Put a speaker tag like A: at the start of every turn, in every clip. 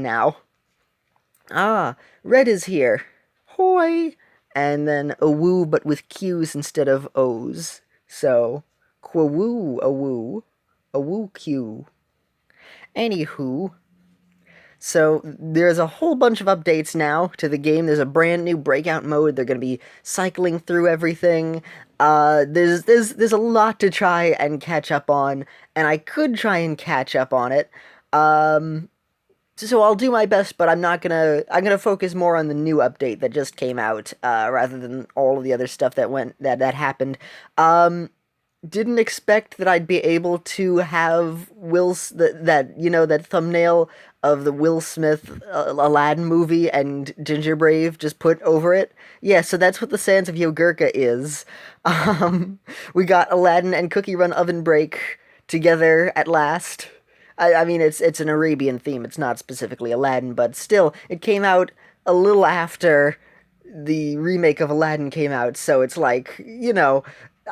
A: now. Ah, Red is here. Hoi! And then a woo, but with Q's instead of O's. So, quawoo, a woo Q. Anywho, so there's a whole bunch of updates now to the game. There's a brand new breakout mode. They're going to be cycling through everything. There's a lot to try and catch up on, and I could try and catch up on it. Um, so I'll do my best, but I'm gonna focus more on the new update that just came out, rather than all of the other stuff that happened. Um, didn't expect that I'd be able to have that thumbnail of the Will Smith Aladdin movie and Gingerbrave just put over it. Yeah, so that's what the Sands of Yogurka is. We got Aladdin and Cookie Run Ovenbreak together at last. I mean, it's an Arabian theme. It's not specifically Aladdin, but still, it came out a little after the remake of Aladdin came out, so it's like,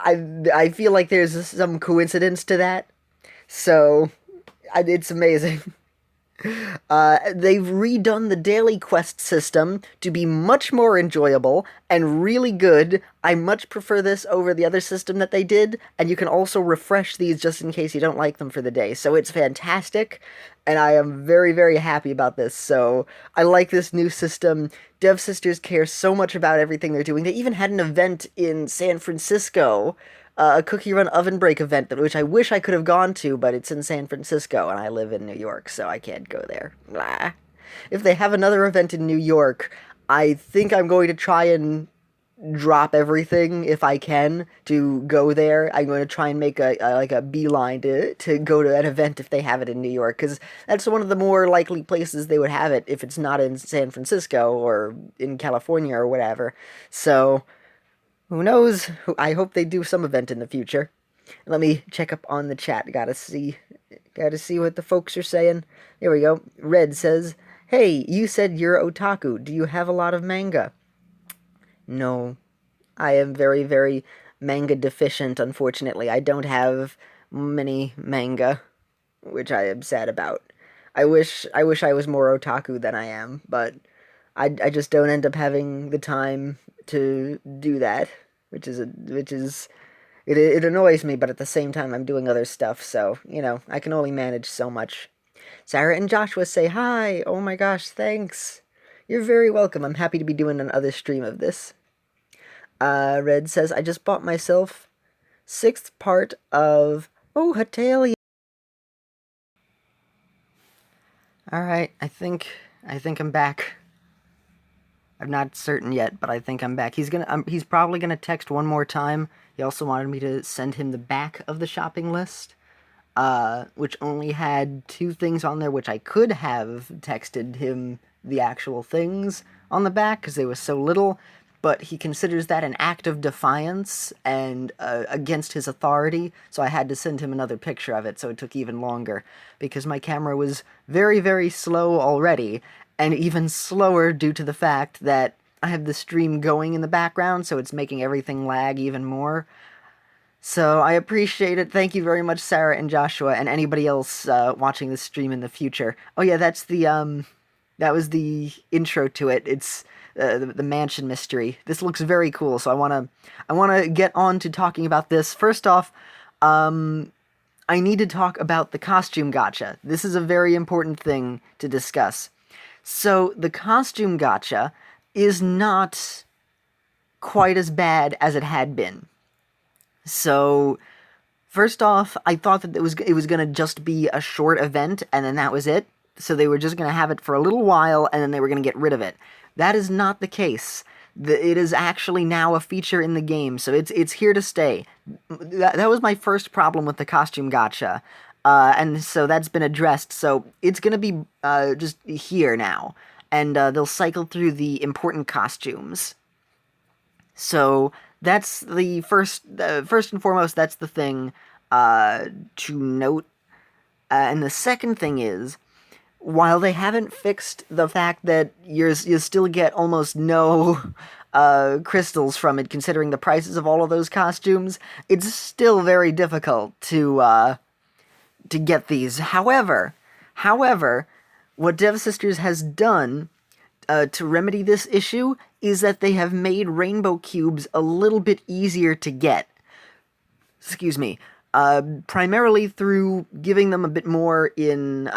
A: I feel like there's some coincidence to that. So, it's amazing. They've redone the daily quest system to be much more enjoyable and really good. I much prefer this over the other system that they did, and you can also refresh these just in case you don't like them for the day. So it's fantastic, and I am very, very happy about this. So I like this new system. Dev Sisters care so much about everything they're doing. They even had an event in San Francisco, a Cookie Run Oven Break event, which I wish I could have gone to, but it's in San Francisco, and I live in New York, so I can't go there. Blah. If they have another event in New York, I think I'm going to try and drop everything if I can to go there. I'm going to try and make a beeline to go to that event if they have it in New York, because that's one of the more likely places they would have it if it's not in San Francisco or in California or whatever. So who knows? I hope they do some event in the future. Let me check up on the chat. Gotta see what the folks are saying. There we go. Red says, "Hey, you said you're otaku. Do you have a lot of manga?" No, I am very, very manga deficient, unfortunately. I don't have many manga, which I am sad about. I wish I was more otaku than I am, but I just don't end up having the time to do that, it annoys me, but at the same time I'm doing other stuff, so, I can only manage so much. Sarah and Joshua say hi. Oh my gosh, thanks. You're very welcome. I'm happy to be doing another stream of this. Red says, I just bought myself 6th part of... Oh, Hatalia. Alright, I think I'm back. I'm not certain yet, but I think I'm back. He's probably gonna text one more time. He also wanted me to send him the back of the shopping list, which only had 2 things on there, which I could have texted him the actual things on the back, because they were so little, but he considers that an act of defiance and against his authority, so I had to send him another picture of it, so it took even longer, because my camera was very, very slow already, and even slower due to the fact that I have the stream going in the background, so it's making everything lag even more. So I appreciate it. Thank you very much, Sarah and Joshua, and anybody else watching this stream in the future. Oh yeah, that was the intro to it. It's the mansion mystery. This looks very cool, so I wanna get on to talking about this. First off, I need to talk about the costume gacha. This is a very important thing to discuss. So the costume gacha is not quite as bad as it had been. So, first off, I thought that it was gonna just be a short event, and then that was it. So they were just gonna have it for a little while, and then they were gonna get rid of it. That is not the case. It is actually now a feature in the game, so it's here to stay. That was my first problem with the costume gacha, and so that's been addressed. So it's gonna be just here now, and they'll cycle through the important costumes. So that's the first and foremost, that's the thing to note. And the second thing is, while they haven't fixed the fact that you still get almost no crystals from it, considering the prices of all of those costumes, it's still very difficult to get these. However, What Dev Sisters has done to remedy this issue is that they have made rainbow cubes a little bit easier to get. Excuse me. Primarily through giving them a bit more in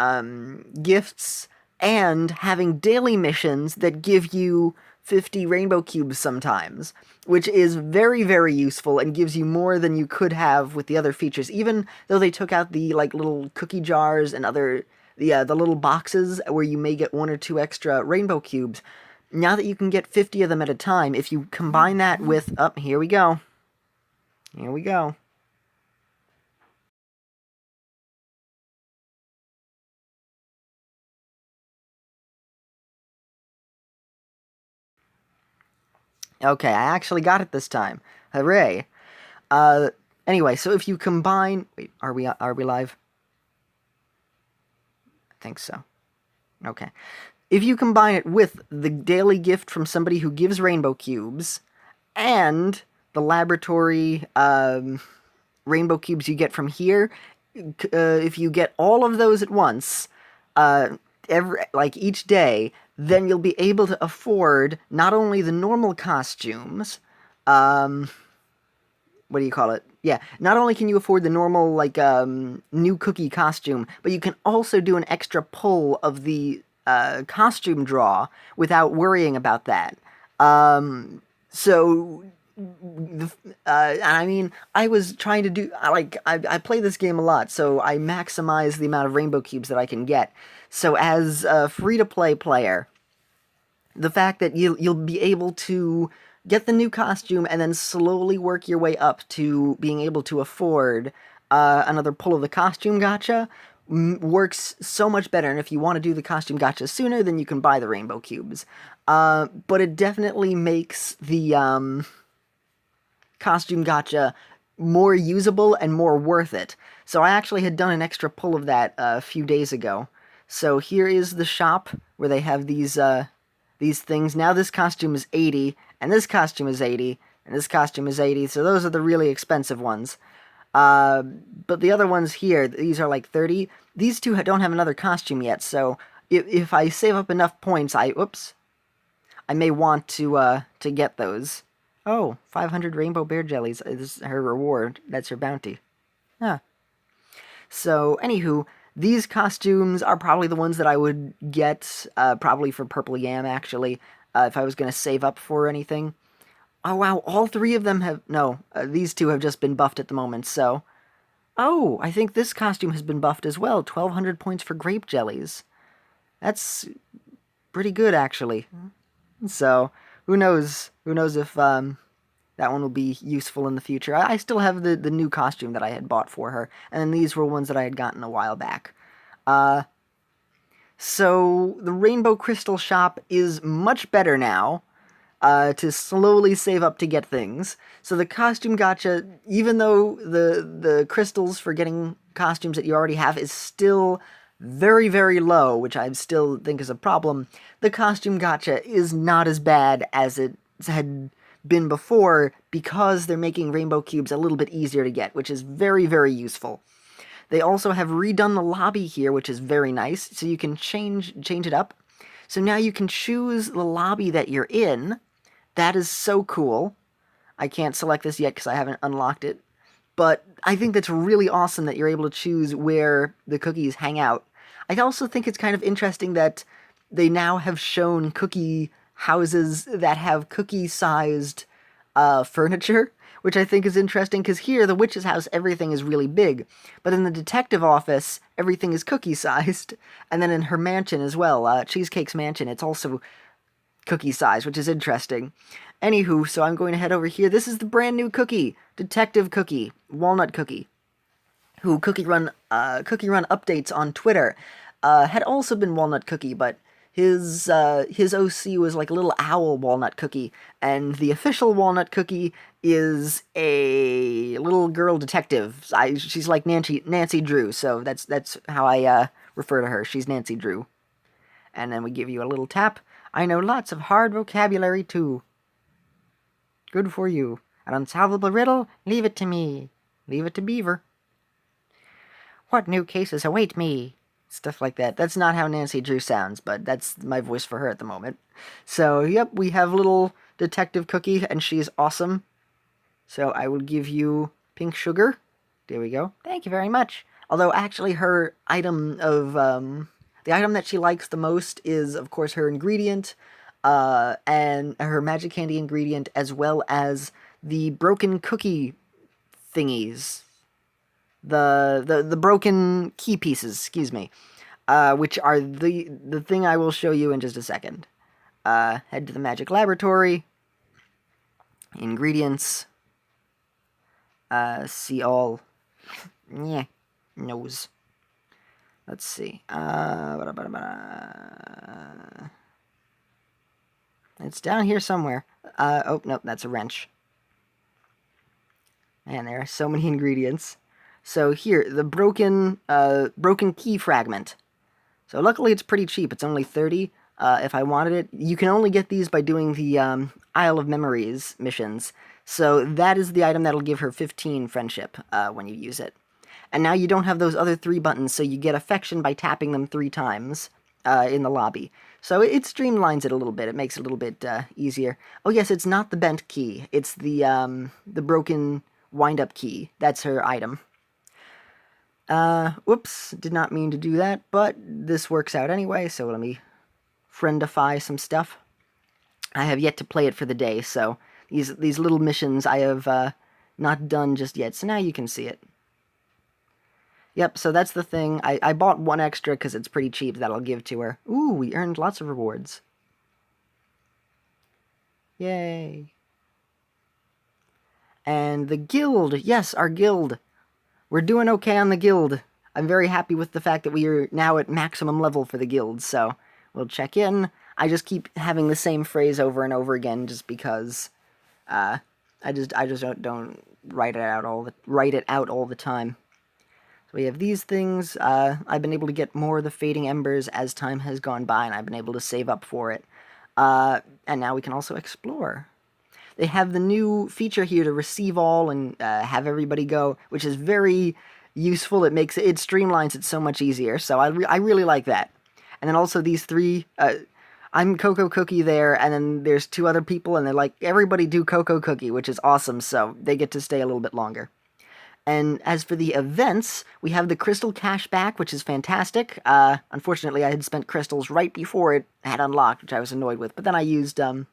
A: gifts and having daily missions that give you 50 rainbow cubes sometimes, which is very, very useful and gives you more than you could have with the other features. Even though they took out the like little cookie jars and other the little boxes where you may get 1 or 2 extra rainbow cubes, now that you can get 50 of them at a time, if you combine that with here we go. Here we go. Okay, I actually got it this time. Hooray. Anyway, so if you combine... Wait, are we live? I think so. Okay. If you combine it with the daily gift from somebody who gives rainbow cubes, and the laboratory rainbow cubes you get from here, if you get all of those at once, each day, then you'll be able to afford not only the normal costumes, what do you call it? Yeah, not only can you afford the normal, new cookie costume, but you can also do an extra pull of the costume draw without worrying about that. So, I mean, I was trying to do, I play this game a lot, so I maximize the amount of rainbow cubes that I can get. So as a free-to-play player, the fact that you'll be able to get the new costume and then slowly work your way up to being able to afford another pull of the costume gacha works so much better. And if you want to do the costume gacha sooner, then you can buy the rainbow cubes. But it definitely makes the costume gacha more usable and more worth it. So I actually had done an extra pull of that a few days ago. So here is the shop where they have these things. Now this costume is 80, and this costume is 80, and this costume is 80, so those are the really expensive ones. But the other ones here, these are like 30. These two don't have another costume yet, so if I save up enough points, I may want to get those. Oh, 500 rainbow bear jellies is her reward. That's her bounty. Huh. So, anywho, these costumes are probably the ones that I would get, probably for Purple Yam, actually, if I was going to save up for anything. Oh, wow, all 3 of them have... No, these 2 have just been buffed at the moment, so... Oh, I think this costume has been buffed as well. 1,200 points for grape jellies. That's pretty good, actually. So, who knows? Who knows if that one will be useful in the future. I still have the new costume that I had bought for her, and then these were ones that I had gotten a while back. So the Rainbow Crystal Shop is much better now, to slowly save up to get things. So the costume gacha, even though the crystals for getting costumes that you already have is still very, very low, which I still think is a problem, the costume gacha is not as bad as it had been before because they're making rainbow cubes a little bit easier to get, which is very, very useful. They also have redone the lobby here, which is very nice, so you can change it up. So now you can choose the lobby that you're in. That is so cool. I can't select this yet because I haven't unlocked it. But I think that's really awesome that you're able to choose where the cookies hang out. I also think it's kind of interesting that they now have shown cookie houses that have cookie-sized furniture, which I think is interesting, because here, the witch's house, everything is really big. But in the detective office, everything is cookie-sized. And then in her mansion as well, Cheesecake's mansion, it's also cookie-sized, which is interesting. Anywho, so I'm going to head over here. This is the brand new cookie, Detective Cookie, Walnut Cookie, who Cookie Run updates on Twitter. Had also been Walnut Cookie, but his OC was like a little owl Walnut Cookie, and the official Walnut Cookie is a little girl detective. She's like Nancy Drew, so that's how I refer to her. She's Nancy Drew. And then we give you a little tap. I know lots of hard vocabulary, too. Good for you. An unsolvable riddle? Leave it to me. Leave it to Beaver. What new cases await me? Stuff like that. That's not how Nancy Drew sounds, but that's my voice for her at the moment. So, yep, we have little Detective Cookie, and she's awesome. So I will give you pink sugar. There we go. Thank you very much. Although, actually, her item of, the item that she likes the most is, of course, her ingredient, and her magic candy ingredient, as well as the broken cookie thingies. The broken key pieces, excuse me, which are the thing I will show you in just a second. Head to the magic laboratory. Ingredients. See all. Yeah, nose. Let's see. It's down here somewhere. Oh, nope, that's a wrench. Man, there are so many ingredients. So here, the broken key fragment. So luckily it's pretty cheap. It's only 30. If I wanted it, you can only get these by doing the Isle of Memories missions. So that is the item that'll give her 15 friendship when you use it. And now you don't have those other 3 buttons, so you get affection by tapping them 3 times in the lobby. So it streamlines it a little bit. It makes it a little bit easier. Oh yes, it's not the bent key. It's the broken wind-up key. That's her item. Whoops, did not mean to do that, but this works out anyway, so let me friendify some stuff. I have yet to play it for the day, so these little missions I have not done just yet, so now you can see it. Yep, so that's the thing. I bought 1 extra because it's pretty cheap that I'll give to her. Ooh, we earned lots of rewards. Yay. And the guild, yes, our guild. We're doing okay on the guild. I'm very happy with the fact that we are now at maximum level for the guild, so we'll check in. I just keep having the same phrase over and over again just because I just don't write it out all the time. So we have these things. I've been able to get more of the fading embers as time has gone by, and I've been able to save up for it. And now we can also explore. They have the new feature here to receive all and have everybody go, which is very useful. It streamlines it so much easier. So I really like that. And then also these 3. I'm Cocoa Cookie there, and then there's 2 other people, and they're like, everybody do Cocoa Cookie, which is awesome. So they get to stay a little bit longer. And as for the events, we have the Crystal Cashback, which is fantastic. Unfortunately, I had spent crystals right before it had unlocked, which I was annoyed with. But then I used some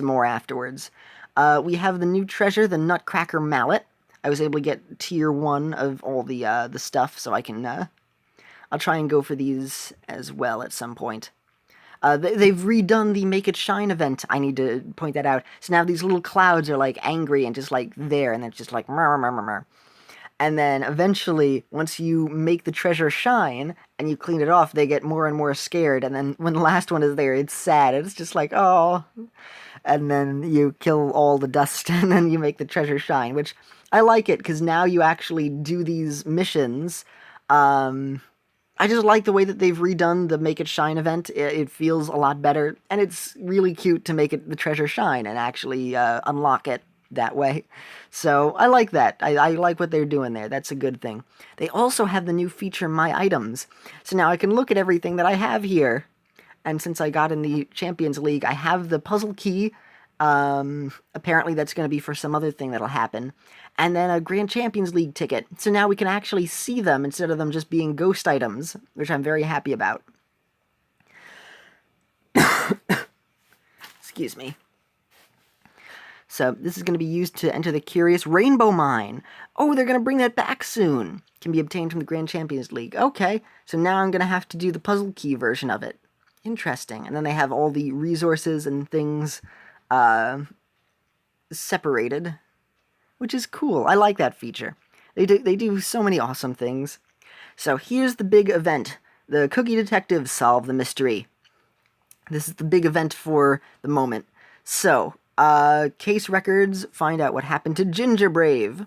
A: more afterwards. We have the new treasure, the Nutcracker Mallet. I was able to get tier 1 of all the stuff, so I can, I'll try and go for these as well at some point. They've redone the Make It Shine event. I need to point that out. So now these little clouds are, like, angry and just, like, there, and it's just like, murr, murr, murr, murr. And then eventually, once you make the treasure shine and you clean it off, they get more and more scared. And then when the last one is there, it's sad. It's just like, oh. And then you kill all the dust and then you make the treasure shine, which I like it because now you actually do these missions. I just like the way that they've redone the Make It Shine event. It feels a lot better, and it's really cute to make the treasure shine and actually unlock it that way. So I like that. I like what they're doing there. That's a good thing. They also have the new feature, My Items. So now I can look at everything that I have here. And since I got in the Champions League, I have the puzzle key. Apparently that's going to be for some other thing that'll happen. And then a Grand Champions League ticket. So now we can actually see them instead of them just being ghost items, which I'm very happy about. Excuse me. So this is going to be used to enter the Curious Rainbow Mine. Oh, they're going to bring that back soon. Can be obtained from the Grand Champions League. Okay, so now I'm going to have to do the puzzle key version of it. Interesting. And then they have all the resources and things separated, which is cool. I like that feature. They do so many awesome things. So here's the big event. The Cookie Detectives solve the mystery. This is the big event for the moment. So, case records find out what happened to Gingerbrave.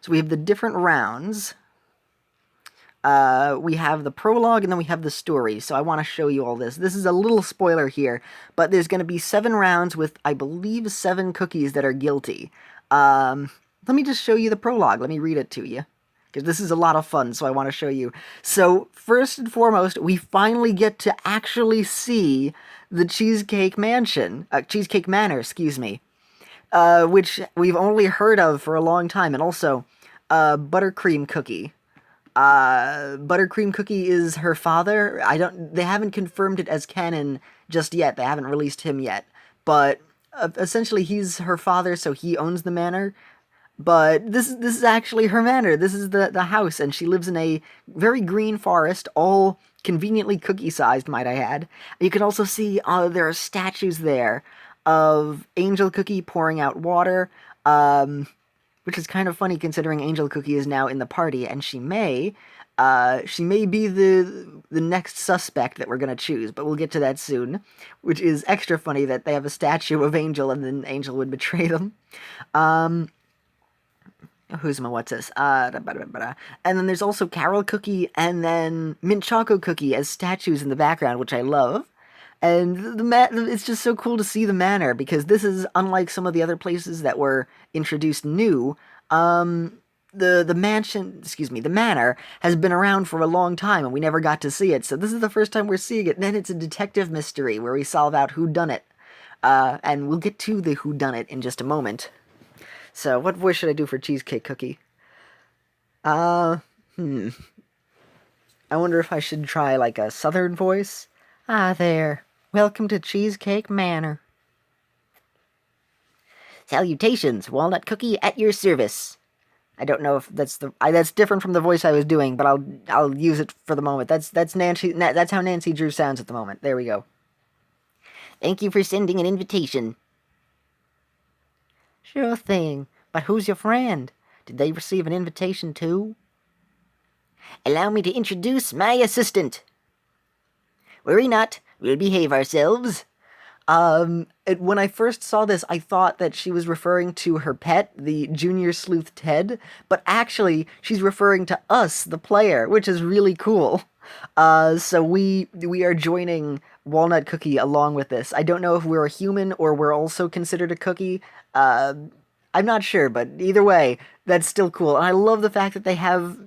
A: So we have the different rounds. We have the prologue, and then we have the story. So I want to show you all this. This is a little spoiler here, but there's going to be 7 rounds with, I believe, 7 cookies that are guilty. Let me just show you the prologue. Let me read it to you. because this is a lot of fun, so I want to show you. So, first and foremost, we finally get to actually see the Cheesecake Cheesecake Manor, excuse me, which we've only heard of for a long time, and also, Buttercream Cookie. Buttercream Cookie is her father. They haven't confirmed it as canon just yet. They haven't released him yet. But essentially he's her father, so he owns the manor. But this is actually her manor. This is the house, and she lives in a very green forest, all conveniently cookie-sized, might I add. You can also see there are statues there of Angel Cookie pouring out water, which is kind of funny considering Angel Cookie is now in the party, and she may be the next suspect that we're gonna choose, but we'll get to that soon, which is extra funny that they have a statue of Angel and then Angel would betray them. Who's my what's this? And then there's also Carol Cookie and then Mint Choco Cookie as statues in the background, which I love. And it's just so cool to see the manor, because this is unlike some of the other places that were introduced new. The manor has been around for a long time, and we never got to see it, so this is the first time we're seeing it. And then it's a detective mystery where we solve out whodunit. And we'll get to the whodunit in just a moment. So, what voice should I do for Cheesecake Cookie? I wonder if I should try, like, a southern voice. Ah, there. Welcome to Cheesecake Manor. Salutations, Walnut Cookie at your service. I don't know if that's that's different from the voice I was doing, but I'll use it for the moment. That's Nancy. That's how Nancy Drew sounds at the moment. There we go. Thank you for sending an invitation. Sure thing. But who's your friend? Did they receive an invitation too? Allow me to introduce my assistant. Worry not. We'll behave ourselves. When I first saw this, I thought that she was referring to her pet, the Junior Sleuth Ted, but actually, she's referring to us, the player, which is really cool. So we are joining Walnut Cookie along with this. I don't know if we're a human or we're also considered a cookie. I'm not sure, but either way, that's still cool. And I love the fact that they have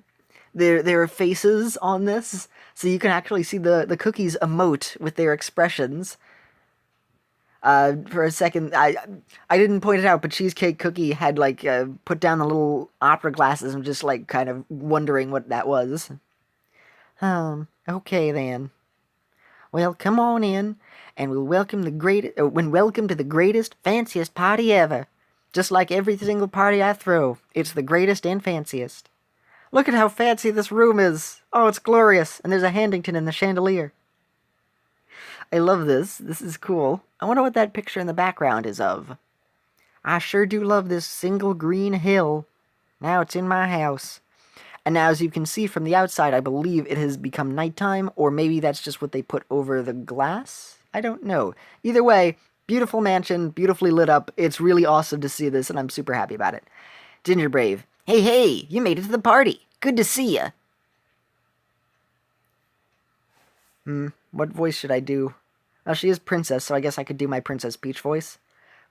A: their faces on this, so you can actually see the cookies emote with their expressions. For a second, I didn't point it out, but Cheesecake Cookie had, like, put down the little opera glasses and just, like, kind of wondering what that was. Okay then. Well, come on in, and we'll welcome to the greatest, fanciest party ever. Just like every single party I throw, it's the greatest and fanciest. Look at how fancy this room is. Oh, it's glorious, and there's a Handington in the chandelier. I love this. This is cool. I wonder what that picture in the background is of. I sure do love this single green hill. Now it's in my house. And now, as you can see from the outside, I believe it has become nighttime, or maybe that's just what they put over the glass? I don't know. Either way, beautiful mansion, beautifully lit up. It's really awesome to see this, and I'm super happy about it. Gingerbrave. Hey, you made it to the party. Good to see ya. What voice should I do? Oh, she is Princess, so I guess I could do my Princess Peach voice.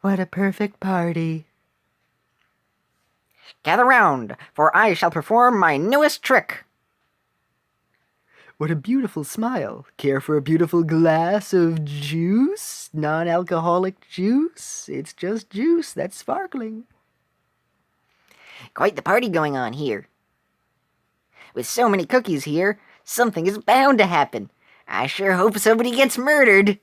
A: What a perfect party. Gather round, for I shall perform my newest trick. What a beautiful smile. Care for a beautiful glass of juice? Non-alcoholic juice? It's just juice that's sparkling. Quite the party going on here. With so many cookies here, something is bound to happen. I sure hope somebody gets murdered.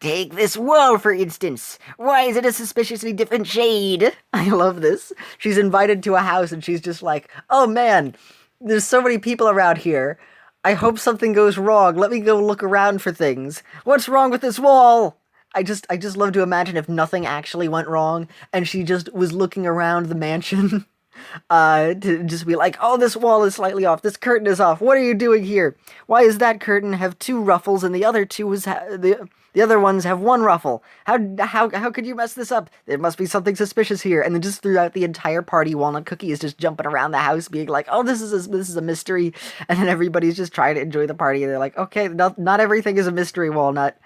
A: Take this wall, for instance. Why is it a suspiciously different shade? I love this. She's invited to a house and she's just like, oh man, there's so many people around here. I hope something goes wrong. Let me go look around for things. What's wrong with this wall? I just love to imagine if nothing actually went wrong and she just was looking around the mansion. To just be like, oh, this wall is slightly off, this curtain is off, what are you doing here? Why does that curtain have 2 ruffles and the other 2 the other ones have 1 ruffle? How could you mess this up? There must be something suspicious here. And then just throughout the entire party, Walnut Cookie is just jumping around the house being like, oh, this is a mystery. And then everybody's just trying to enjoy the party and they're like, okay, not everything is a mystery, Walnut.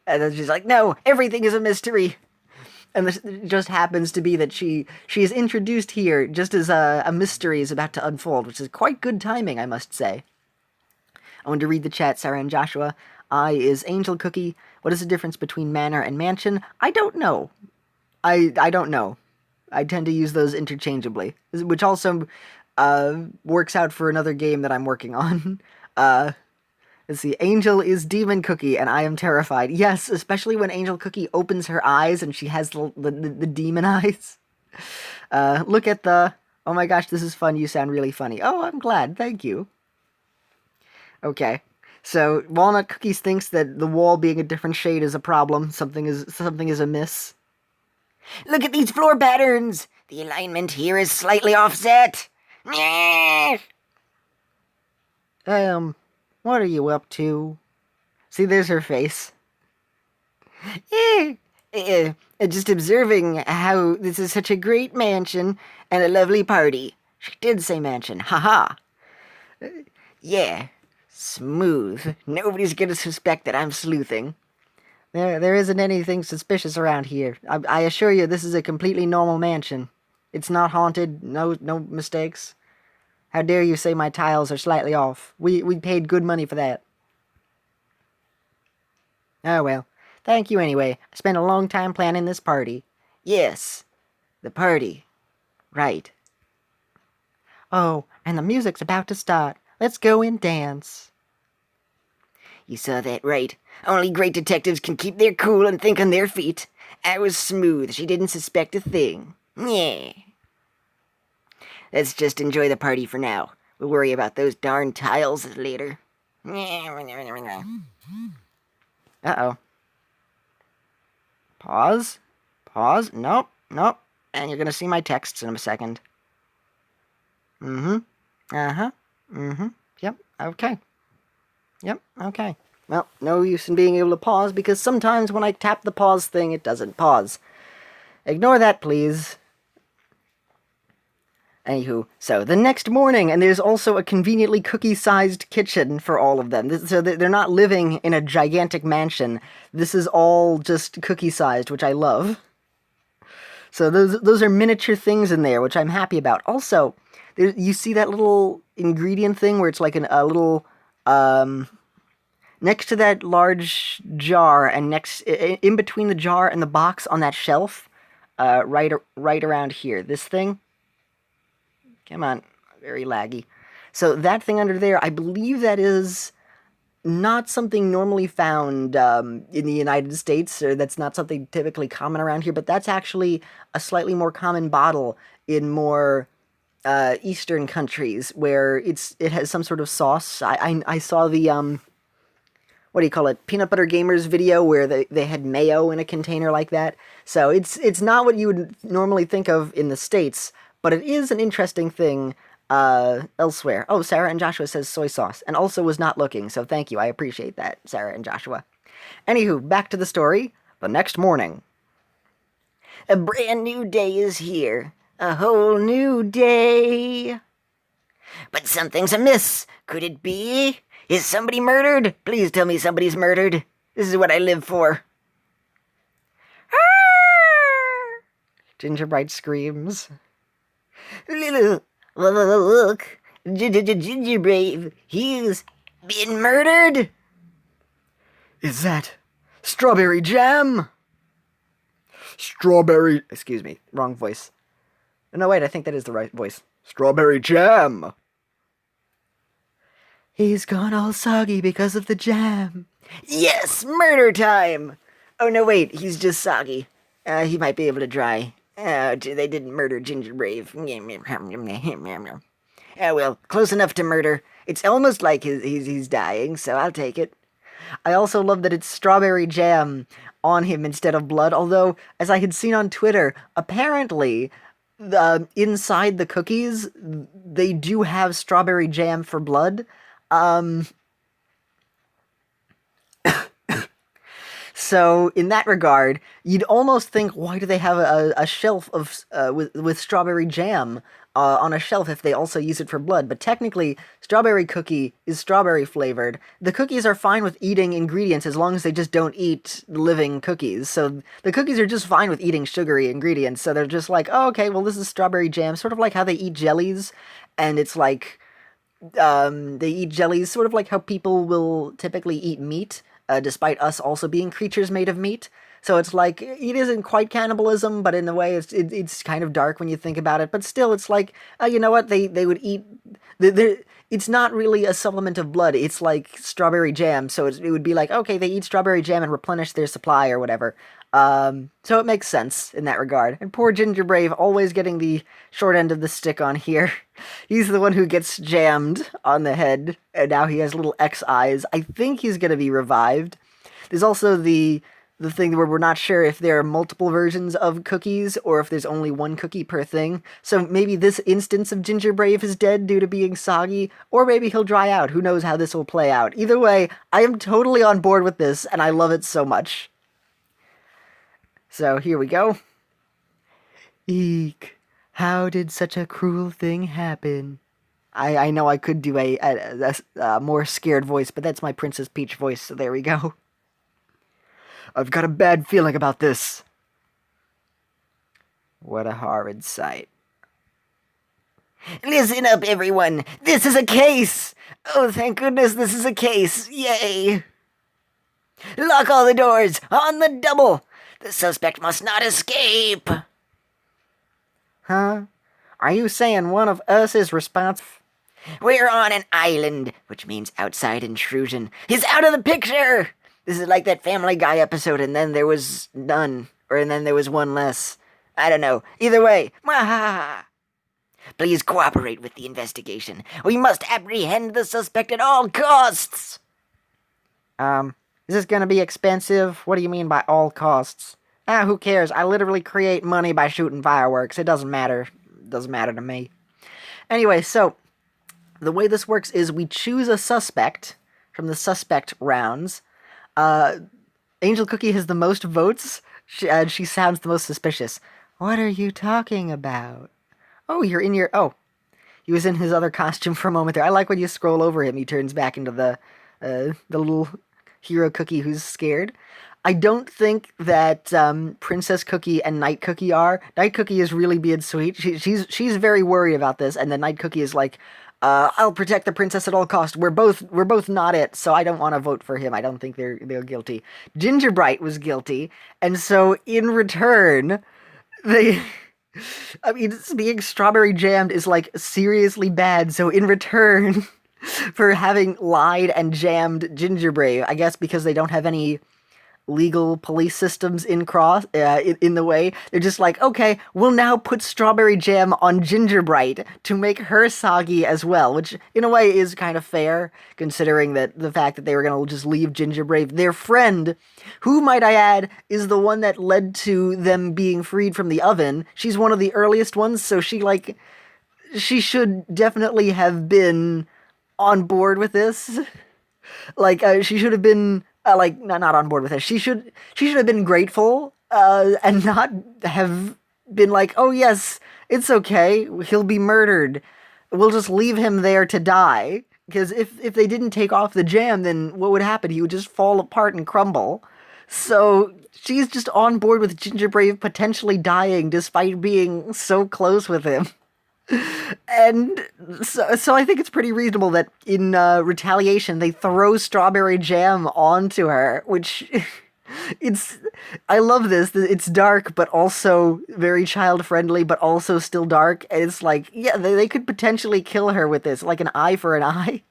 A: And then she's like, no, everything is a mystery. And this just happens to be that she is introduced here just as a mystery is about to unfold, which is quite good timing, I must say. I want to read the chat, Sarah and Joshua. I is Angel Cookie. What is the difference between manor and mansion? I don't know. I don't know. I tend to use those interchangeably, which also works out for another game that I'm working on. Let's see. Angel is Demon Cookie, and I am terrified. Yes, especially when Angel Cookie opens her eyes and she has the demon eyes. Look at the... Oh my gosh, this is fun. You sound really funny. Oh, I'm glad. Thank you. Okay. So, Walnut Cookies thinks that the wall being a different shade is a problem. Something is amiss.
B: Look at these floor patterns! The alignment here is slightly offset.
A: What are you up to? See, there's her face.
B: Just observing how this is such a great mansion and a lovely party.
A: She did say mansion. Haha.
B: Yeah. Smooth. Nobody's gonna suspect that I'm sleuthing.
A: There isn't anything suspicious around here. I assure you, this is a completely normal mansion. It's not haunted. No mistakes. How dare you say my tiles are slightly off? We paid good money for that. Oh well. Thank you anyway. I spent a long time planning this party.
B: Yes. The party. Right.
A: Oh, and the music's about to start. Let's go and dance.
B: You saw that right. Only great detectives can keep their cool and think on their feet. I was smooth. She didn't suspect a thing. Yeah. Let's just enjoy the party for now. We'll worry about those darn tiles later.
A: Uh-oh. Pause. Pause. Nope. And you're gonna see my texts in a second. Uh-huh. Yep. Okay. Yep. Okay. Well, no use in being able to pause, because sometimes when I tap the pause thing, it doesn't pause. Ignore that, please. Anywho, so the next morning, and there's also a conveniently cookie-sized kitchen for all of them. So they're not living in a gigantic mansion. This is all just cookie-sized, which I love. So those are miniature things in there, which I'm happy about. Also, you see that little ingredient thing where it's like a little... next to that large jar, and in between the jar and the box on that shelf, right around here, this thing. Come on, very laggy. So that thing under there, I believe that is not something normally found in the United States, or that's not something typically common around here, but that's actually a slightly more common bottle in more Eastern countries, where it has some sort of sauce. I saw the what do you call it, Peanut Butter Gamers video where they had mayo in a container like that. So it's not what you would normally think of in the States, but it is an interesting thing elsewhere. Oh, Sarah and Joshua says soy sauce, and also was not looking, so thank you. I appreciate that, Sarah and Joshua. Anywho, back to the story. The next morning.
B: A brand new day is here. A whole new day. But something's amiss. Could it be? Is somebody murdered? Please tell me somebody's murdered. This is what I live for.
A: Gingerbride screams.
B: Look, Gingerbrave, he's been murdered.
A: Is that strawberry jam? Strawberry... Excuse me, wrong voice. No, wait, I think that is the right voice. Strawberry jam. He's gone all soggy because of the jam.
B: Yes, murder time. Oh, no, wait, he's just soggy. He might be able to dry. They didn't murder Gingerbrave. Well, close enough to murder. It's almost like he's dying, so I'll take it.
A: I also love that it's strawberry jam on him instead of blood, although, as I had seen on Twitter, apparently, inside the cookies, they do have strawberry jam for So in that regard, you'd almost think, why do they have a shelf of with strawberry jam on a shelf if they also use it for blood? But technically, strawberry cookie is strawberry flavored. The cookies are fine with eating ingredients as long as they just don't eat living cookies. So the cookies are just fine with eating sugary ingredients. So they're just like, oh, okay, well, this is strawberry jam, sort of like how they eat jellies, and it's like they eat jellies, sort of like how people will typically eat meat, despite us also being creatures made of meat. So it's like it isn't quite cannibalism, but in a way, it's kind of dark when you think about it. But still, it's like you know what they would eat. It's not really a supplement of blood. It's like strawberry jam. So it would be like, okay, they eat strawberry jam and replenish their supply or whatever. So it makes sense in that regard. And poor Gingerbrave always getting the short end of the stick on here. He's the one who gets jammed on the head, and now he has little X eyes. I think he's gonna be revived. There's also the thing where we're not sure if there are multiple versions of cookies or if there's only one cookie per thing. So maybe this instance of Gingerbrave is dead due to being soggy, or maybe he'll dry out. Who knows how this will play out. Either way, I am totally on board with this, and I love it so much. So here we go. Eek, how did such a cruel thing happen? I know I could do a more scared voice, but that's my Princess Peach voice, so there we go. I've got a bad feeling about this. What a horrid sight.
B: Listen up, everyone. This is a case. Oh, thank goodness this is a case. Yay. Lock all the doors. On the double. The suspect must not escape.
A: Huh? Are you saying one of us is responsible?
B: We're on an island, which means outside intrusion is out of the picture. This is like that Family Guy episode, and then there was none, and then there was one less. I don't know. Either way, please cooperate with the investigation. We must apprehend the suspect at all costs.
A: Is this gonna be expensive? What do you mean by all costs? Who cares? I literally create money by shooting fireworks. It doesn't matter. It doesn't matter to me. Anyway, so the way this works is we choose a suspect from the suspect rounds. Angel Cookie has the most votes. She sounds the most suspicious. What are you talking about? Oh, you're in your... Oh, he was in his other costume for a moment there. I like when you scroll over him, he turns back into the little hero cookie who's scared. I don't think that Princess Cookie and Night Cookie are. Night Cookie is really being sweet. She's very worried about this, and then Night Cookie is like, I'll protect the princess at all costs. We're both not it, so I don't want to vote for him. I don't think they're guilty. Gingerbride was guilty, and so in return, they... I mean, being strawberry jammed is, like, seriously bad, so in return for having lied and jammed Gingerbrave, I guess because they don't have any legal police systems in the way, they're just like, okay, we'll now put strawberry jam on Gingerbride to make her soggy as well, which in a way is kind of fair, considering that the fact that they were going to just leave Gingerbrave, their friend, who, might I add, is the one that led to them being freed from the oven. She's one of the earliest ones, so she should definitely have been on board with this. Like, she should have been not on board with it. She should have been grateful, and not have been like, oh yes, it's okay, he'll be murdered. We'll just leave him there to die. Because if they didn't take off the jam, then what would happen? He would just fall apart and crumble. So she's just on board with Gingerbrave potentially dying despite being so close with him. And so I think it's pretty reasonable that in retaliation they throw strawberry jam onto her, which I love this. It's dark, but also very child friendly, but also still dark. And it's like, yeah, they could potentially kill her with this, like an eye for an eye.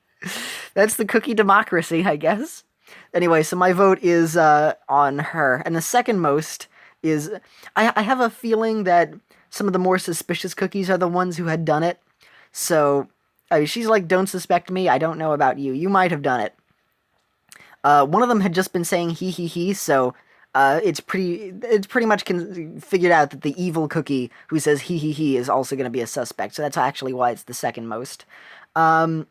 A: That's the cookie democracy, I guess. Anyway, so my vote is on her, and the second most is I have a feeling that some of the more suspicious cookies are the ones who had done it. So, I mean, she's like, don't suspect me, I don't know about you. You might have done it. One of them had just been saying he, so it's pretty much figured out that the evil cookie who says he is also going to be a suspect. So that's actually why it's the second most. I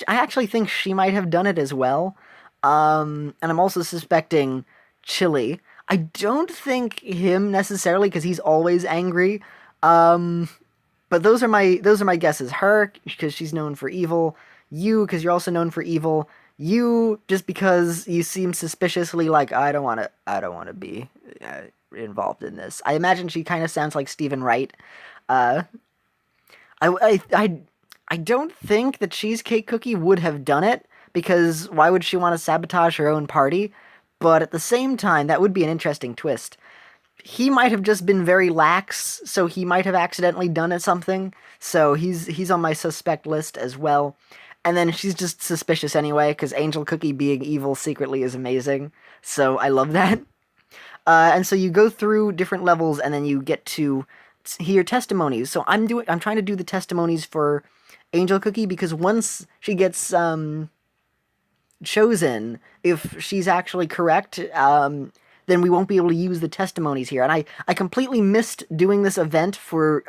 A: actually think she might have done it as well. And I'm also suspecting Chili. I don't think him necessarily because he's always angry. Um, but those are my guesses. Her because she's known for evil. You because you're also known for evil. You just because you seem suspiciously like I don't want to be involved in this. I imagine she kind of sounds like Stephen Wright. Uh, I don't think the Cheesecake Cookie would have done it because why would she want to sabotage her own party? But at the same time, that would be an interesting twist. He might have just been very lax, so he might have accidentally done it something. So he's on my suspect list as well. And then she's just suspicious anyway, because Angel Cookie being evil secretly is amazing. So I love that. And so you go through different levels, and then you get to hear testimonies. So I'm trying to do the testimonies for Angel Cookie because once she gets chosen, if she's actually correct, then we won't be able to use the testimonies here. And I completely missed doing this event for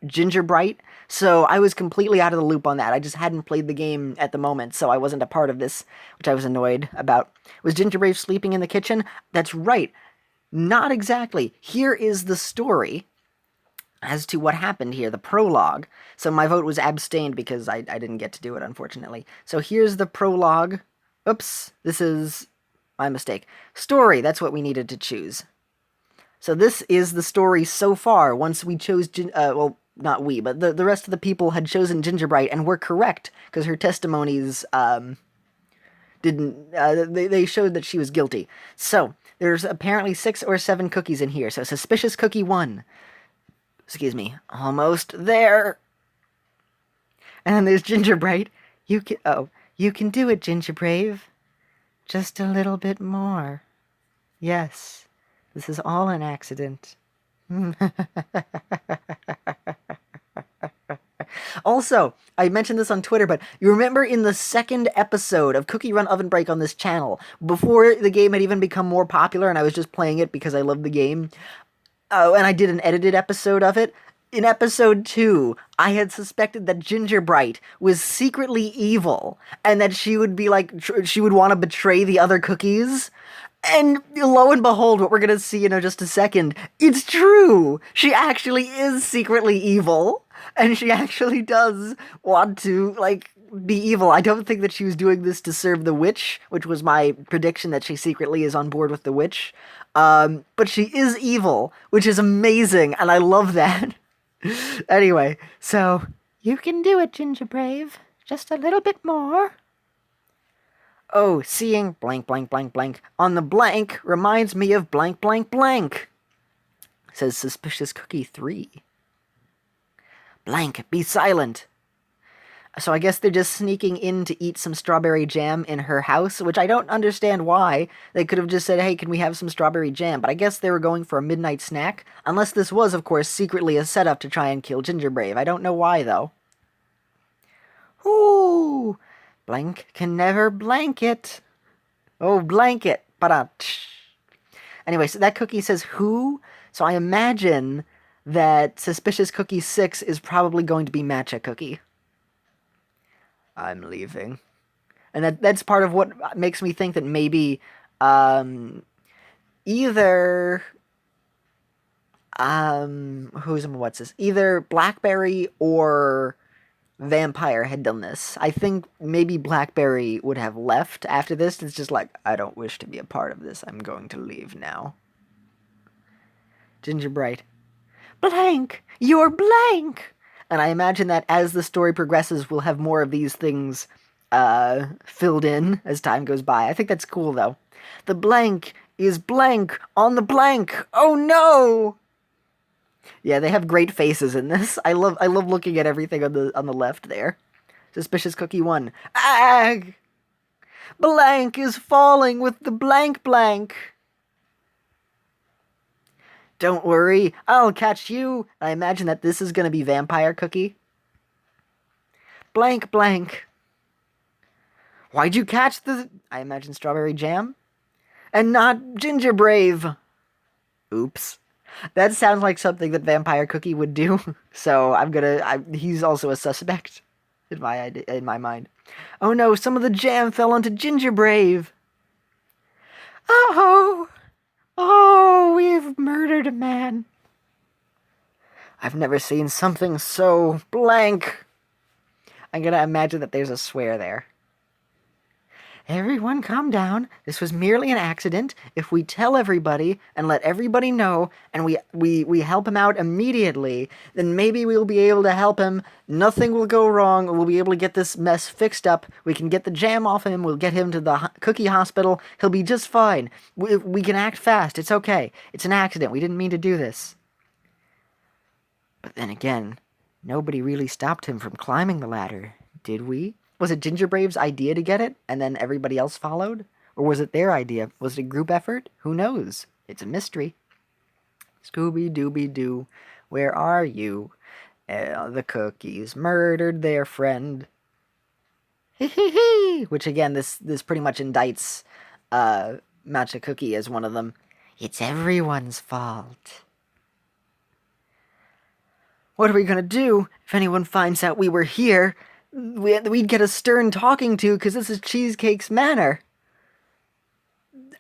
A: Gingerbride, so I was completely out of the loop on that. I just hadn't played the game at the moment, so I wasn't a part of this, which I was annoyed about. Was Gingerbrave sleeping in the kitchen? That's right. Not exactly. Here is the story as to what happened here, the prologue. So my vote was abstained because I didn't get to do it, unfortunately. So here's the prologue. Oops, this is my mistake. Story, that's what we needed to choose. So this is the story so far. Once we chose, well, not we, but the rest of the people had chosen Gingerbride and were correct because her testimonies didn't. They showed that she was guilty. So there's apparently 6 or 7 cookies in here. So suspicious cookie 1. Excuse me, almost there. And then there's Gingerbride. You can do it, Gingerbrave. Just a little bit more. Yes, this is all an accident. Also, I mentioned this on Twitter, but you remember in the second episode of Cookie Run Ovenbreak on this channel, before the game had even become more popular and I was just playing it because I loved the game, and I did an edited episode of it. In episode 2, I had suspected that Gingerbride was secretly evil, and that she would be like, she would want to betray the other cookies. And lo and behold, what we're gonna see in just a second, it's true! She actually is secretly evil, and she actually does want to, like, be evil. I don't think that she was doing this to serve the witch, which was my prediction that she secretly is on board with the witch. But she is evil, which is amazing, and I love that. Anyway, so you can do it, Gingerbrave. Just a little bit more. Oh, seeing blank, blank, blank, blank on the blank reminds me of blank, blank, blank. Says Suspicious Cookie 3. Blank, be silent. So I guess they're just sneaking in to eat some strawberry jam in her house, which I don't understand why. They could have just said, hey, can we have some strawberry jam? But I guess they were going for a midnight snack. Unless this was, of course, secretly a setup to try and kill Gingerbrave. I don't know why, though. Ooh, blank can never blanket. Oh, blanket. Ba-da-tsh. Anyway, so that cookie says who? So I imagine that Suspicious Cookie 6 is probably going to be Matcha Cookie. I'm leaving. And that's part of what makes me think that maybe either either Blackberry or Vampire had done this. I think maybe Blackberry would have left after this. It's just like, I don't wish to be a part of this. I'm going to leave now. Gingerbride. Blank! You're blank! And I imagine that as the story progresses, we'll have more of these things filled in as time goes by. I think that's cool, though. The blank is blank on the blank. Oh, no! Yeah, they have great faces in this. I love looking at everything on the left there. Suspicious Cookie 1. Ag! Blank is falling with the blank blank. Don't worry, I'll catch you. I imagine that this is going to be Vampire Cookie. Blank, blank. Why'd you catch the... I imagine strawberry jam? And not Gingerbrave. Oops. That sounds like something that Vampire Cookie would do. So he's also a suspect in my mind. Oh no, some of the jam fell onto Gingerbrave. Oh! murdered a man. I've never seen something so blank. I'm gonna imagine that there's a swear there. Everyone calm down. This was merely an accident. If we tell everybody and let everybody know and we help him out immediately, then maybe we'll be able to help him. Nothing will go wrong. We'll be able to get this mess fixed up. We can get the jam off him. We'll get him to the cookie hospital. He'll be just fine. We can act fast. It's okay. It's an accident. We didn't mean to do this. But then again, nobody really stopped him from climbing the ladder, did we? Was it Gingerbrave's idea to get it, and then everybody else followed? Or was it their idea? Was it a group effort? Who knows? It's a mystery. Scooby-Dooby-Doo, where are you? The cookies murdered their friend. Hee-hee-hee! Which, again, this pretty much indicts Matcha Cookie as one of them. It's everyone's fault. What are we gonna do if anyone finds out we were here? We'd get a stern talking to, because this is Cheesecake's Manor.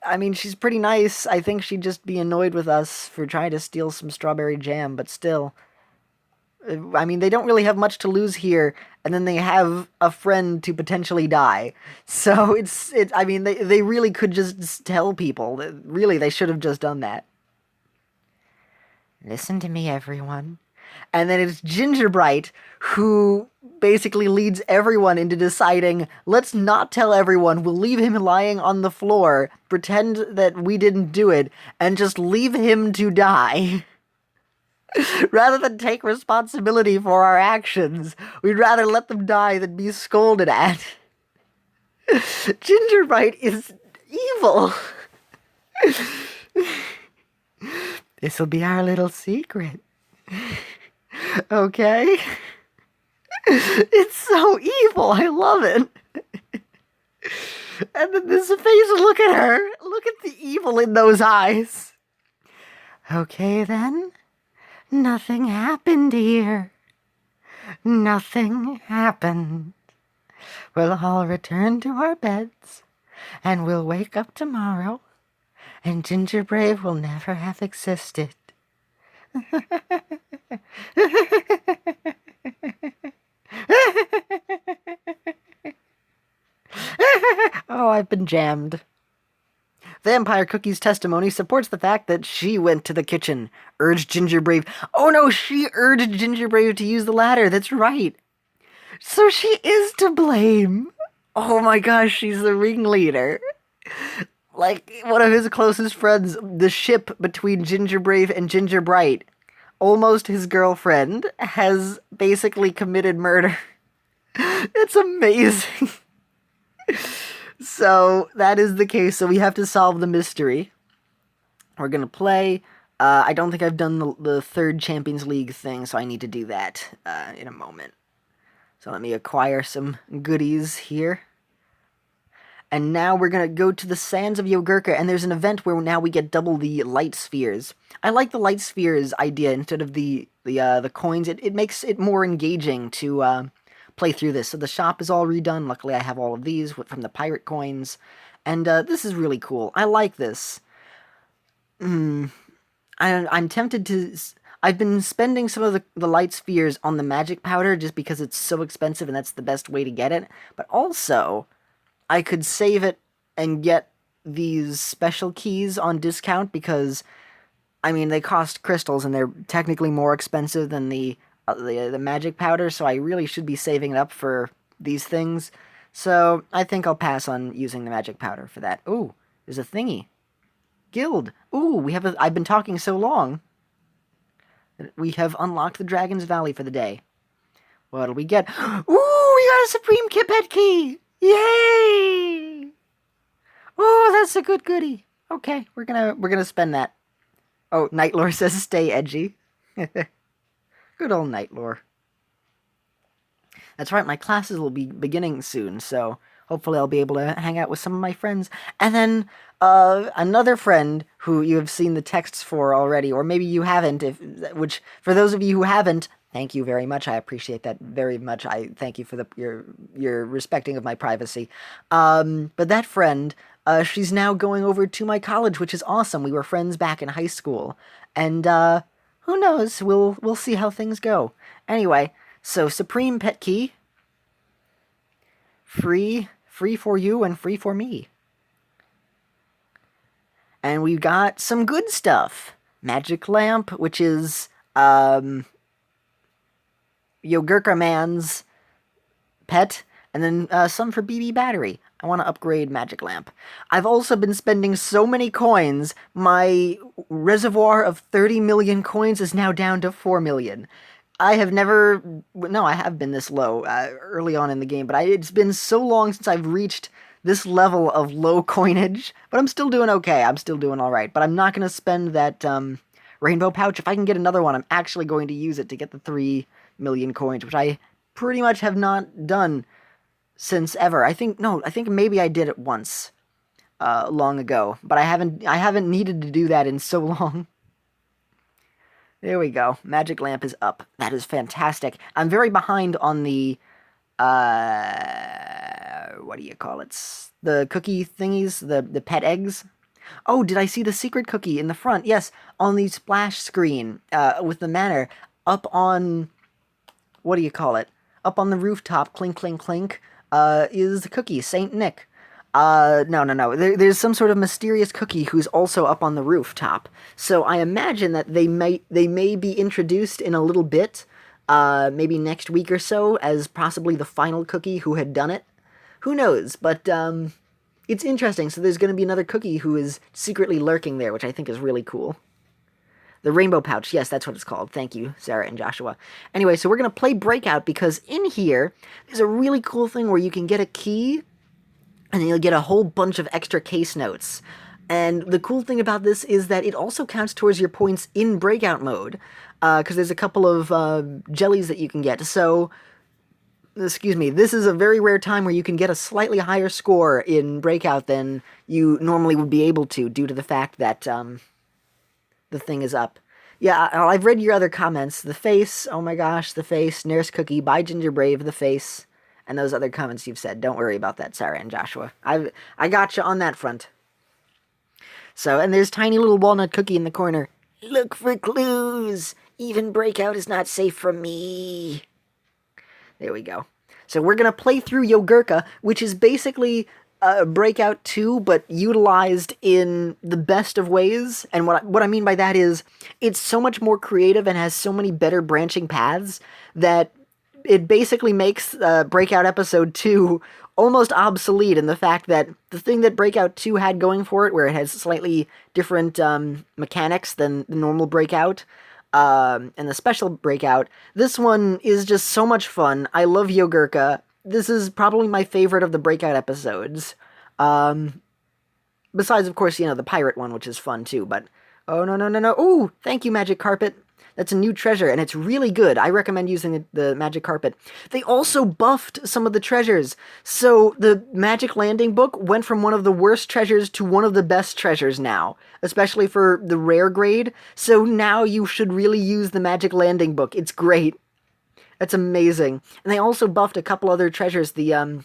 A: I mean, she's pretty nice. I think she'd just be annoyed with us for trying to steal some strawberry jam, but still. I mean, they don't really have much to lose here, and then they have a friend to potentially die. So I mean, they really could just tell people. Really, they should have just done that. Listen to me, everyone. And then it's Gingerbride who basically leads everyone into deciding, let's not tell everyone, we'll leave him lying on the floor, pretend that we didn't do it, and just leave him to die. Rather than take responsibility for our actions, we'd rather let them die than be scolded at. Gingerbride is evil. This'll be our little secret. Okay? It's so evil. I love it. And then this face, look at her. Look at the evil in those eyes. Okay, then. Nothing happened here. Nothing happened. We'll all return to our beds, and we'll wake up tomorrow, and Gingerbrave will never have existed. Oh, I've been jammed. Vampire Cookie's testimony supports the fact that she went to the kitchen, urged Gingerbrave. Oh no, she urged Gingerbrave to use the ladder, that's right. So she is to blame. Oh my gosh, she's the ringleader. Like, one of his closest friends, the ship between Gingerbrave and Gingerbride, almost his girlfriend, has basically committed murder. It's amazing. So, that is the case, so we have to solve the mystery. We're gonna play. I don't think I've done the third Champions League thing, so I need to do that in a moment. So let me acquire some goodies here. And now we're going to go to the Sands of Yogurka, and there's an event where now we get double the light spheres. I like the light spheres idea instead of the coins. It makes it more engaging to play through this. So the shop is all redone. Luckily, I have all of these from the pirate coins. And this is really cool. I like this. I'm tempted to... I've been spending some of the light spheres on the magic powder just because it's so expensive and that's the best way to get it. But also, I could save it and get these special keys on discount because, I mean, they cost crystals and they're technically more expensive than the magic powder, so I really should be saving it up for these things. So I think I'll pass on using the magic powder for that. Ooh, there's a thingy. Guild. Ooh, I've been talking so long. We have unlocked the Dragon's Valley for the day. What'll we get? Ooh, we got a Supreme Kipet key! Yay! Oh, that's a good goodie. Okay, we're gonna spend that. Oh, Nightlore says stay edgy. Good old Nightlore. That's right, my classes will be beginning soon, so hopefully I'll be able to hang out with some of my friends. And then another friend who you have seen the texts for already, or maybe you haven't, which for those of you who haven't, thank you very much. I appreciate that very much. I thank you for your respecting of my privacy. But that friend She's now going over to my college, which is awesome. We were friends back in high school, and who knows? We'll see how things go. Anyway, so Supreme Pet Key, free for you and free for me. And we got some good stuff. Magic Lamp, which is Yogurka Man's pet, and then some for BB Battery. I want to upgrade Magic Lamp. I've also been spending so many coins, my reservoir of 30 million coins is now down to 4 million. I have never... No, I have been this low early on in the game, but it's been so long since I've reached this level of low coinage, but I'm still doing okay. I'm still doing alright, but I'm not going to spend that rainbow pouch. If I can get another one, I'm actually going to use it to get the 3 million coins, which I pretty much have not done since ever. I think maybe I did it once long ago, but I haven't needed to do that in so long. There we go. Magic Lamp is up. That is fantastic. I'm very behind on the what do you call it? The cookie thingies, the pet eggs. Oh, did I see the secret cookie in the front? Yes, on the splash screen with the manor up on, what do you call it? Up on the rooftop, clink, clink, clink, is the cookie, Saint Nick. No. There's some sort of mysterious cookie who's also up on the rooftop. So I imagine that they may be introduced in a little bit, maybe next week or so, as possibly the final cookie who had done it. Who knows? But it's interesting. So there's going to be another cookie who is secretly lurking there, which I think is really cool. The Rainbow Pouch, yes, that's what it's called. Thank you, Sarah and Joshua. Anyway, so we're going to play Breakout, because in here, there's a really cool thing where you can get a key, and then you'll get a whole bunch of extra case notes. And the cool thing about this is that it also counts towards your points in Breakout mode, because there's a couple of jellies that you can get. So, excuse me, this is a very rare time where you can get a slightly higher score in Breakout than you normally would be able to, due to the fact that the thing is up. Yeah, I've read your other comments. The face, oh my gosh, the face, Nurse Cookie, by Gingerbrave, the face, and those other comments you've said. Don't worry about that, Sarah and Joshua. I got you on that front. So, and there's tiny little Walnut Cookie in the corner. Look for clues. Even Breakout is not safe from me. There we go. So we're going to play through Yogurka, which is basically Breakout 2, but utilized in the best of ways. And what I mean by that is, it's so much more creative and has so many better branching paths that it basically makes Breakout Episode 2 almost obsolete, in the fact that the thing that Breakout 2 had going for it, where it has slightly different mechanics than the normal Breakout, and the special Breakout, this one is just so much fun. I love Yogurka. This is probably my favorite of the Breakout episodes. Besides, of course, the pirate one, which is fun too, but... Oh, no. Ooh, thank you, Magic Carpet. That's a new treasure, and it's really good. I recommend using the Magic Carpet. They also buffed some of the treasures. So the Magic Landing Book went from one of the worst treasures to one of the best treasures now, especially for the rare grade. So now you should really use the Magic Landing Book. It's great. That's amazing. And they also buffed a couple other treasures. The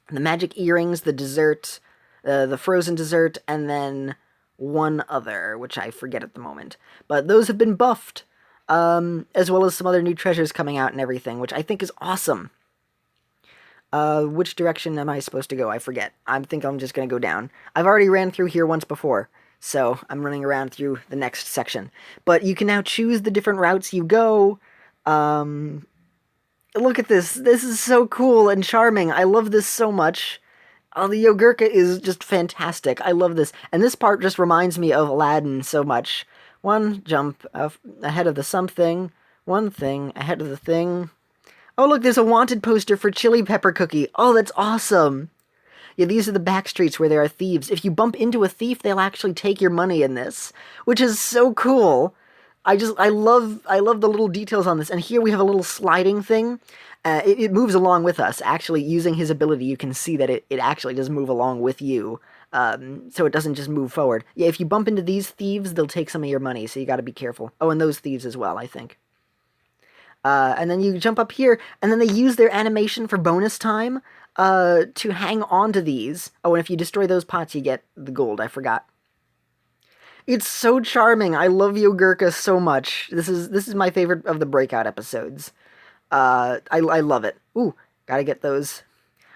A: magic earrings, the dessert, the frozen dessert, and then one other, which I forget at the moment. But those have been buffed, as well as some other new treasures coming out and everything, which I think is awesome. Which direction am I supposed to go? I forget. I think I'm just going to go down. I've already ran through here once before, so I'm running around through the next section. But you can now choose the different routes you go. Look at this. This is so cool and charming. I love this so much. Oh, the Yogurka is just fantastic. I love this. And this part just reminds me of Aladdin so much. One jump ahead of the something. One thing ahead of the thing. Oh, look, there's a wanted poster for Chili Pepper Cookie. Oh, that's awesome. Yeah, these are the back streets where there are thieves. If you bump into a thief, they'll actually take your money in this, which is so cool. I love the little details on this. And here we have a little sliding thing. It moves along with us. Actually, using his ability, you can see that it actually does move along with you. So it doesn't just move forward. Yeah, if you bump into these thieves, they'll take some of your money, so you gotta be careful. Oh, and those thieves as well, I think. And then you jump up here, and then they use their animation for bonus time. to hang on to these. Oh, and if you destroy those pots, you get the gold. I forgot. It's so charming. I love Yogurka so much. This is my favorite of the breakout episodes. I love it. Ooh, gotta get those.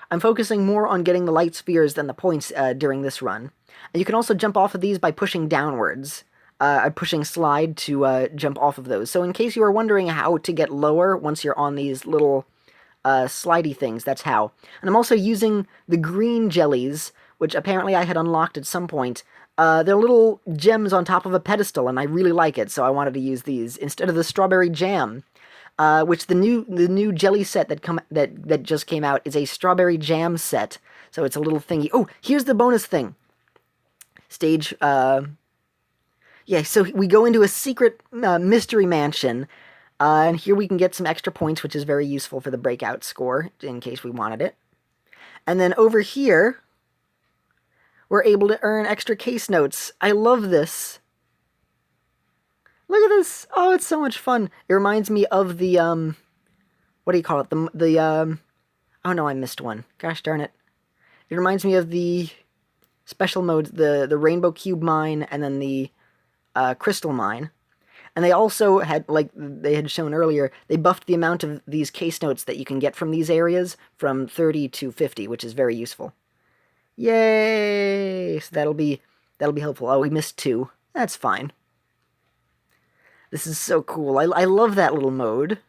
A: I'm focusing more on getting the light spheres than the points during this run. And you can also jump off of these by pushing downwards. Pushing slide to jump off of those. So in case you are wondering how to get lower once you're on these little slidey things, that's how. And I'm also using the green jellies, which apparently I had unlocked at some point. They're little gems on top of a pedestal, and I really like it, so I wanted to use these instead of the strawberry jam. Which the new jelly set that just came out is a strawberry jam set. So it's a little thingy. Oh, here's the bonus thing. Stage, yeah, so we go into a secret mystery mansion, and here we can get some extra points, which is very useful for the breakout score, in case we wanted it. And then over here, we're able to earn extra case notes. I love this. Look at this! Oh, it's so much fun. It reminds me of the, what do you call it? Oh no, I missed one. Gosh darn it. It reminds me of the special modes, the Rainbow Cube Mine, and then the, Crystal Mine. And they also had, like they had shown earlier, they buffed the amount of these case notes that you can get from these areas from 30 to 50, which is very useful. Yay! So that'll be helpful. Oh, we missed 2. That's fine. This is so cool. I love that little mode.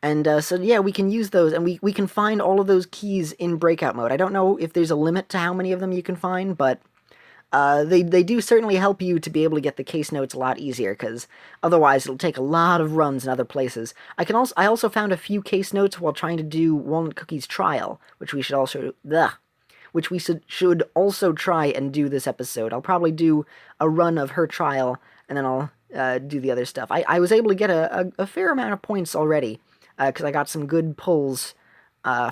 A: And so yeah, we can use those, and we can find all of those keys in breakout mode. I don't know if there's a limit to how many of them you can find, but they do certainly help you to be able to get the case notes a lot easier, because otherwise it'll take a lot of runs in other places. I also found a few case notes while trying to do Walnut Cookie's trial, which we should also should also try and do this episode. I'll probably do a run of her trial, and then I'll do the other stuff. I was able to get a fair amount of points already, because I got some good pulls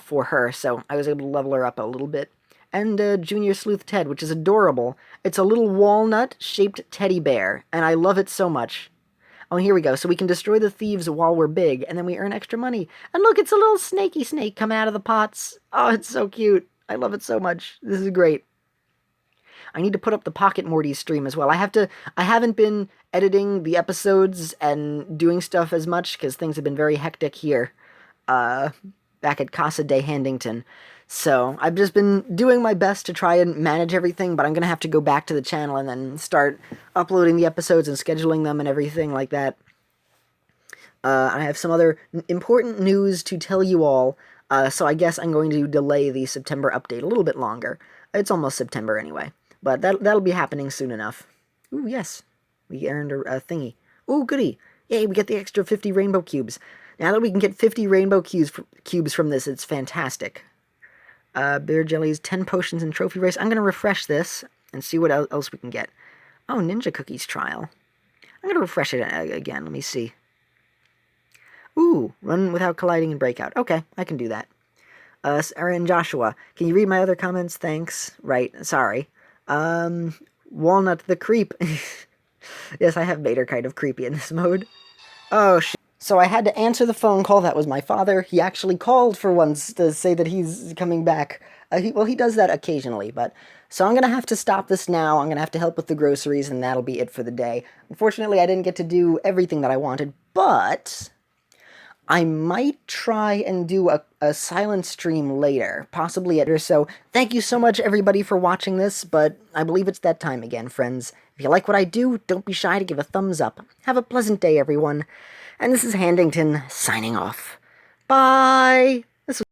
A: for her, so I was able to level her up a little bit. And Junior Sleuth Ted, which is adorable. It's a little walnut-shaped teddy bear, and I love it so much. Oh, here we go. So we can destroy the thieves while we're big, and then we earn extra money. And look, it's a little snaky snake coming out of the pots. Oh, it's so cute. I love it so much. This is great. I need to put up the Pocket Morty stream as well. I haven't been editing the episodes and doing stuff as much, because things have been very hectic here, back at Casa de Handington. So, I've just been doing my best to try and manage everything, but I'm gonna have to go back to the channel and then start uploading the episodes and scheduling them and everything like that. I have some other important news to tell you all, so I guess I'm going to delay the September update a little bit longer. It's almost September anyway, but that'll be happening soon enough. Ooh, yes. We earned a thingy. Ooh, goody. Yay, we get the extra 50 rainbow cubes. Now that we can get 50 rainbow cubes from this, it's fantastic. Bear jellies, 10 potions, and trophy race. I'm going to refresh this and see what else we can get. Oh, Ninja Cookie's trial. I'm going to refresh it again. Let me see. Ooh, run without colliding and breakout. Okay, I can do that. Sarah and Joshua, can you read my other comments? Thanks. Right, sorry. Walnut the Creep. Yes, I have made her kind of creepy in this mode. Oh, shit. So I had to answer the phone call. That was my father. He actually called for once to say that he's coming back. He does that occasionally, but... So I'm going to have to stop this now. I'm going to have to help with the groceries, and that'll be it for the day. Unfortunately, I didn't get to do everything that I wanted, but... I might try and do a silent stream later, possibly at or so. Thank you so much, everybody, for watching this, but I believe it's that time again, friends. If you like what I do, don't be shy to give a thumbs up. Have a pleasant day, everyone. And this is Handington, signing off. Bye!